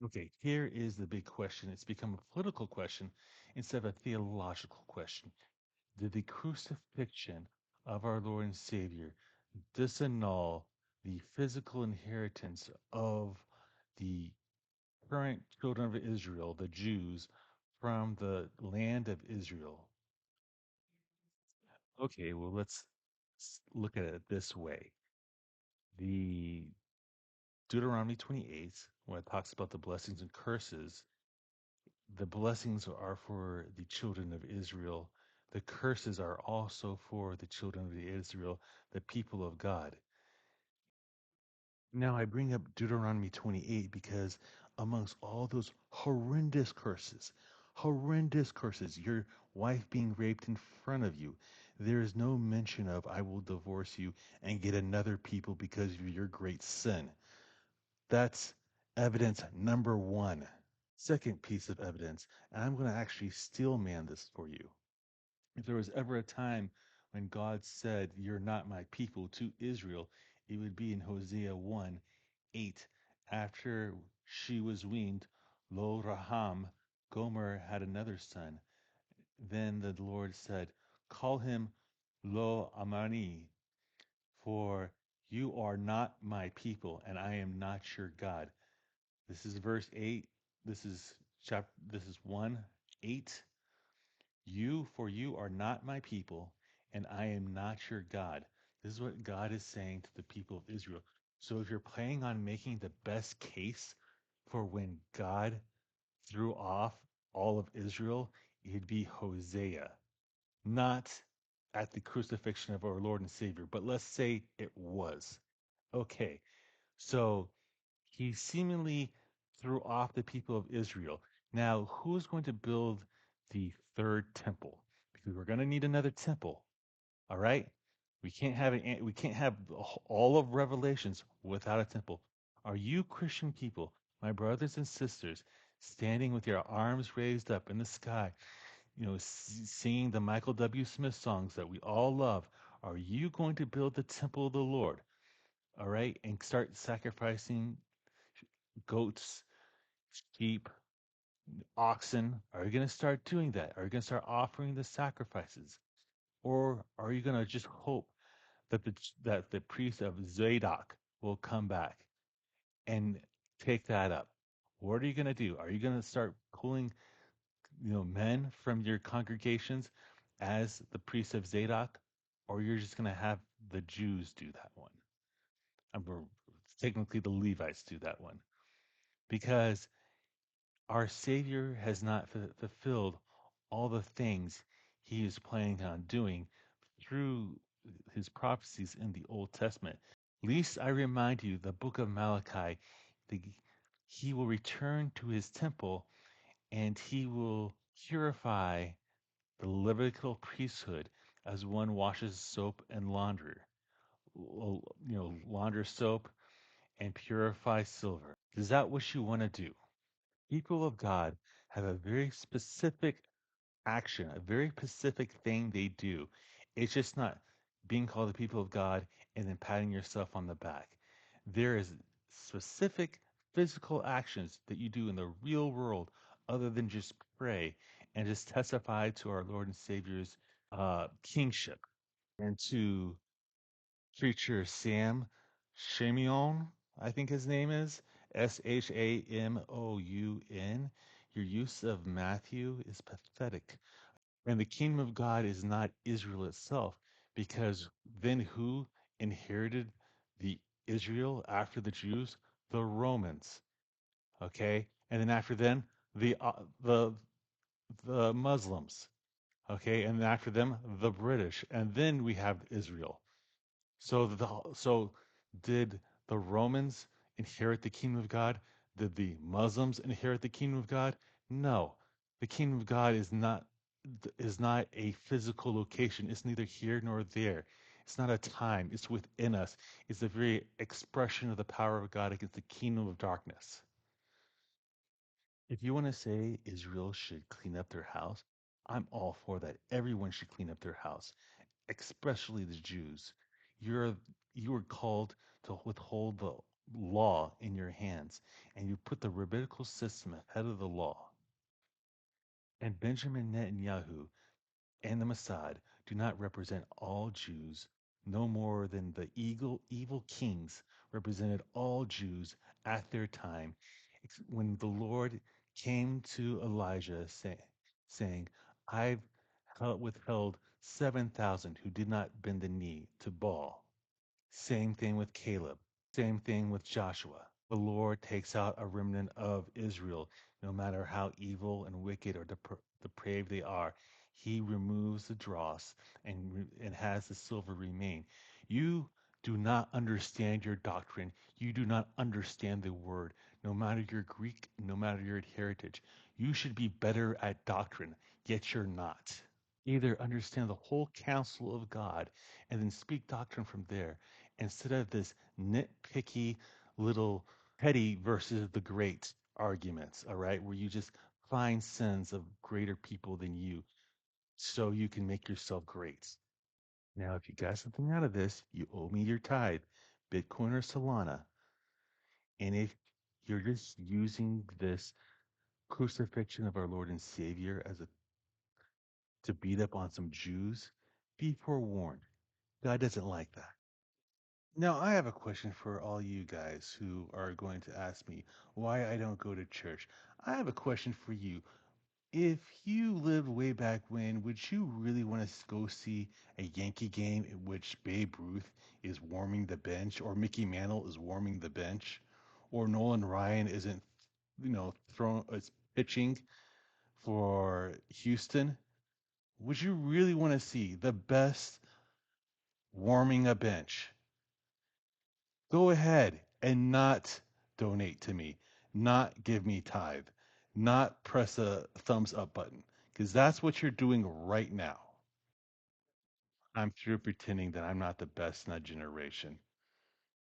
Okay, here is the big question. It's become a political question instead of a theological question. Did the crucifixion of our Lord and Savior disannul the physical inheritance of the current children of Israel, the Jews, from the land of Israel? Okay, well, let's look at it this way. The Deuteronomy 28, when it talks about the blessings and curses, the blessings are for the children of Israel. The curses are also for the children of Israel, the people of God. Now, I bring up Deuteronomy 28 because amongst all those horrendous curses, your wife being raped in front of you, there is no mention of, I will divorce you and get another people because of your great sin. That's evidence number one. Second piece of evidence, and I'm going to actually steel man this for you. If there was ever a time when God said, "You're not my people" to Israel, it would be in Hosea 1:8. After she was weaned, Lo Raham, Gomer had another son. Then the Lord said, "Call him Lo Amani, for you are not my people, and I am not your God." This is verse 8. This is 1:8. For you are not my people, and I am not your God. This is what God is saying to the people of Israel. So if you're planning on making the best case for when God threw off all of Israel, it'd be Hosea, not at the crucifixion of our Lord and Savior, but let's say it was. Okay, so he seemingly threw off the people of Israel. Now, who's going to build the third temple? Because we're going to need another temple. All right? We can't have all of Revelations without a temple. Are you Christian people, my brothers and sisters, standing with your arms raised up in the sky, singing the Michael W. Smith songs that we all love? Are you going to build the temple of the Lord? All right, and start sacrificing goats, sheep, oxen? Are you going to start doing that? Are you going to start offering the sacrifices? Or are you going to just hope that the priest of Zadok will come back and take that up? What are you going to do? Are you going to start pulling, men from your congregations as the priest of Zadok, or you're just going to have the Jews do that one? Or technically the Levites do that one, because our Savior has not fulfilled all the things he is planning on doing through his prophecies in the Old Testament. Least I remind you, the book of Malachi, the, he will return to his temple and he will purify the Levitical priesthood as one washes soap and launder, launder soap and purify silver. Is that what you want to do? People of God have a very specific action, a very specific thing they do. It's just not being called the people of God and then patting yourself on the back. There is specific physical actions that you do in the real world other than just pray and just testify to our Lord and Savior's kingship. And to preacher Sam Shamoun, I think his name is Shamoun. Your use of Matthew is pathetic. And the kingdom of God is not Israel itself, because then who inherited the Israel after the Jews? The Romans. Okay, and then after them, the uh, the the Muslims. Okay, and after them, the British, and then we have Israel. So did the Romans inherit the kingdom of God? Did the Muslims inherit the kingdom of God? No. The kingdom of God is not a physical location. It's neither here nor there. It's not a time. It's within us. It's the very expression of the power of God against the kingdom of darkness. If you want to say Israel should clean up their house, I'm all for that. Everyone should clean up their house, especially the Jews. You're you were called to withhold the law in your hands, and you put the rabbinical system ahead of the law. And Benjamin Netanyahu and the Mossad do not represent all Jews no more than the evil kings represented all Jews at their time. When the Lord came to Elijah saying, I've withheld 7,000 who did not bend the knee to Baal. Same thing with Caleb. Same thing with Joshua. The Lord takes out a remnant of Israel, no matter how evil and wicked or depraved they are. He removes the dross and has the silver remain. You do not understand your doctrine. You do not understand the word, no matter your Greek, no matter your heritage. You should be better at doctrine, yet you're not. Either understand the whole counsel of God and then speak doctrine from there instead of this nitpicky little petty versus the great arguments, all right, where you just find sins of greater people than you so you can make yourself great. Now, if you got something out of this, you owe me your tithe, Bitcoin or Solana. And if you're just using this crucifixion of our Lord and Savior as a to beat up on some Jews, be forewarned. God doesn't like that. Now, I have a question for all you guys who are going to ask me why I don't go to church. I have a question for you. If you lived way back when, would you really want to go see a Yankee game in which Babe Ruth is warming the bench, or Mickey Mantle is warming the bench, or Nolan Ryan isn't, throwing, is pitching for Houston? Would you really want to see the best warming a bench? Go ahead and not donate to me, not give me tithe, not press a thumbs up button, because that's what you're doing right now. I'm through pretending that I'm not the best in that generation.